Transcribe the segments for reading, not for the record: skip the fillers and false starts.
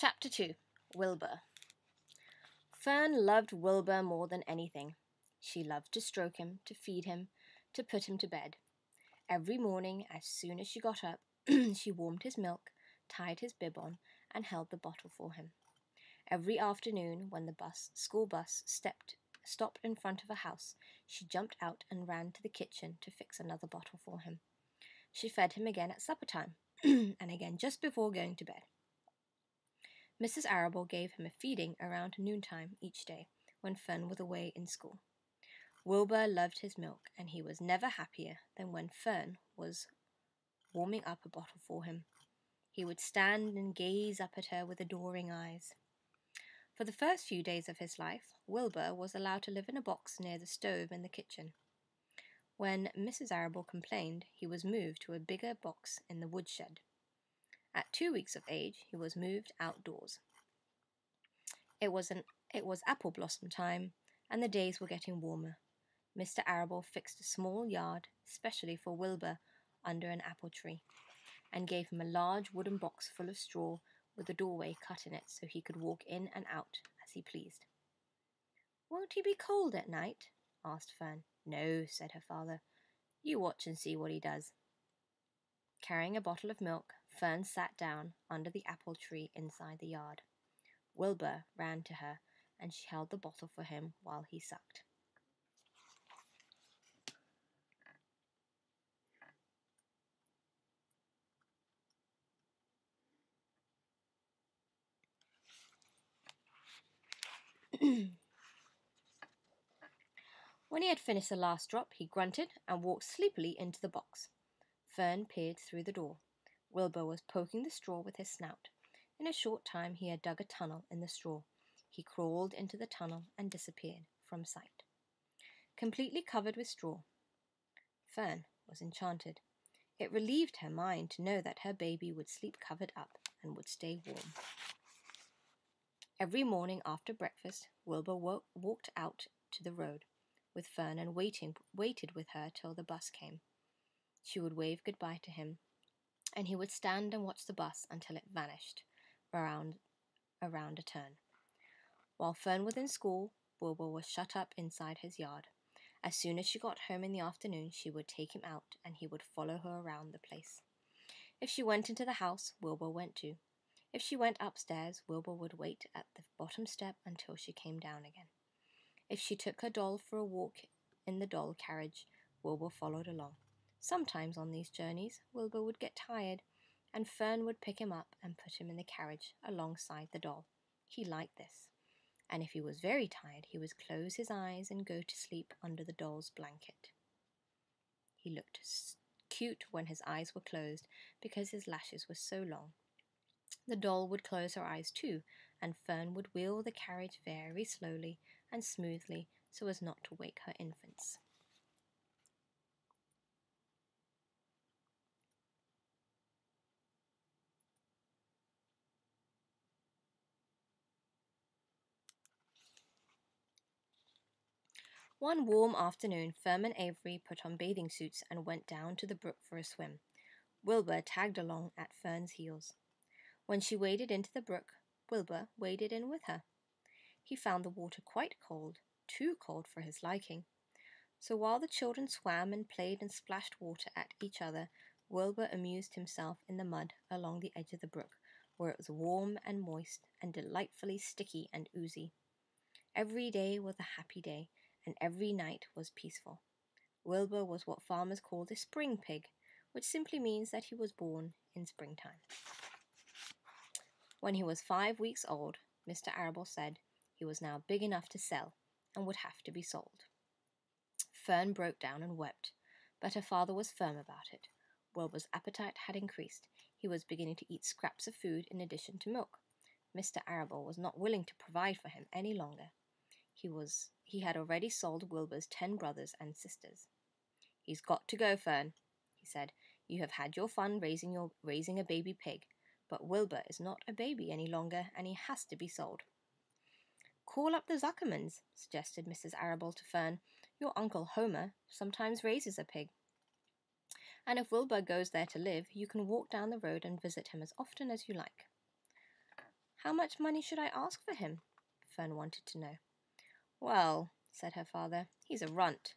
Chapter 2. Wilbur. Fern loved Wilbur more than anything. She loved to stroke him, to feed him, to put him to bed. Every morning, as soon as she got up, she warmed his milk, tied his bib on, and held the bottle for him. Every afternoon, when the school bus stopped in front of a house, she jumped out and ran to the kitchen to fix another bottle for him. She fed him again at supper time, and again just before going to bed. Mrs. Arable gave him a feeding around noontime each day when Fern was away in school. Wilbur loved his milk, and he was never happier than when Fern was warming up a bottle for him. He would stand and gaze up at her with adoring eyes. For the first few days of his life, Wilbur was allowed to live in a box near the stove in the kitchen. When Mrs. Arable complained, he was moved to a bigger box in the woodshed. At 2 weeks of age, he was moved outdoors. It was apple blossom time, and the days were getting warmer. Mr. Arable fixed a small yard, specially for Wilbur, under an apple tree, and gave him a large wooden box full of straw with a doorway cut in it so he could walk in and out as he pleased. "Won't he be cold at night?" asked Fern. "No," said her father. "You watch and see what he does." Carrying a bottle of milk, Fern sat down under the apple tree inside the yard. Wilbur ran to her, and she held the bottle for him while he sucked. When he had finished the last drop, he grunted and walked sleepily into the box. Fern peered through the door. Wilbur was poking the straw with his snout. In a short time he had dug a tunnel in the straw. He crawled into the tunnel and disappeared from sight, completely covered with straw. Fern was enchanted. It relieved her mind to know that her baby would sleep covered up and would stay warm. Every morning after breakfast, Wilbur walked out to the road with Fern and waited with her till the bus came. She would wave goodbye to him, and he would stand and watch the bus until it vanished around a turn. While Fern was in school, Wilbur was shut up inside his yard. As soon as she got home in the afternoon, she would take him out, and he would follow her around the place. If she went into the house, Wilbur went too. If she went upstairs, Wilbur would wait at the bottom step until she came down again. If she took her doll for a walk in the doll carriage, Wilbur followed along. Sometimes on these journeys, Wilbur would get tired, and Fern would pick him up and put him in the carriage alongside the doll. He liked this, and if he was very tired, he would close his eyes and go to sleep under the doll's blanket. He looked cute when his eyes were closed because his lashes were so long. The doll would close her eyes too, and Fern would wheel the carriage very slowly and smoothly so as not to wake her infants. One warm afternoon, Fern and Avery put on bathing suits and went down to the brook for a swim. Wilbur tagged along at Fern's heels. When she waded into the brook, Wilbur waded in with her. He found the water quite cold, too cold for his liking. So while the children swam and played and splashed water at each other, Wilbur amused himself in the mud along the edge of the brook, where it was warm and moist and delightfully sticky and oozy. Every day was a happy day, and every night was peaceful. Wilbur was what farmers called a spring pig, which simply means that he was born in springtime. When he was 5 weeks old, Mr. Arable said he was now big enough to sell and would have to be sold. Fern broke down and wept, but her father was firm about it. Wilbur's appetite had increased. He was beginning to eat scraps of food in addition to milk. Mr. Arable was not willing to provide for him any longer. He had already sold Wilbur's 10 brothers and sisters. "He's got to go, Fern," he said. "You have had your fun raising a baby pig, but Wilbur is not a baby any longer, and he has to be sold." "Call up the Zuckermans," suggested Mrs. Arable to Fern. "Your Uncle Homer sometimes raises a pig. And if Wilbur goes there to live, you can walk down the road and visit him as often as you like." How much money should I ask for him? Fern wanted to know. Well, said her father, he's a runt.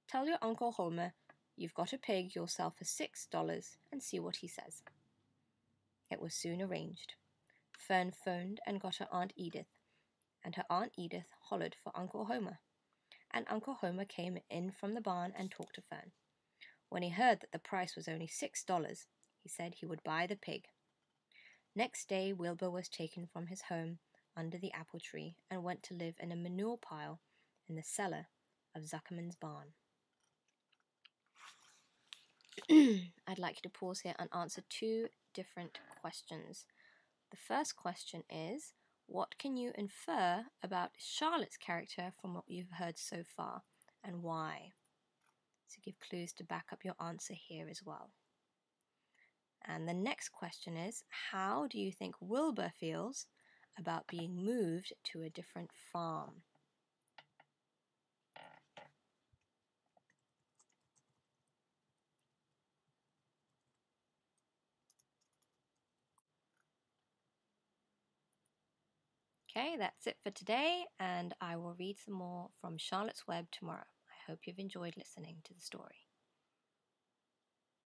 Tell your Uncle Homer you've got a pig you'll sell for $6 and see what he says. It was soon arranged. Fern phoned and got her Aunt Edith, and her Aunt Edith hollered for Uncle Homer. And Uncle Homer came in from the barn and talked to Fern. When he heard that the price was only $6, he said he would buy the pig. Next day, Wilbur was taken from his home under the apple tree and went to live in a manure pile in the cellar of Zuckerman's barn. I'd like you to pause here and answer 2 different questions. The first question is, what can you infer about Charlotte's character from what you've heard so far, and why? So give clues to back up your answer here as well. And the next question is, how do you think Wilbur feels about being moved to a different farm? Okay, that's it for today, and I will read some more from Charlotte's Web tomorrow. I hope you've enjoyed listening to the story.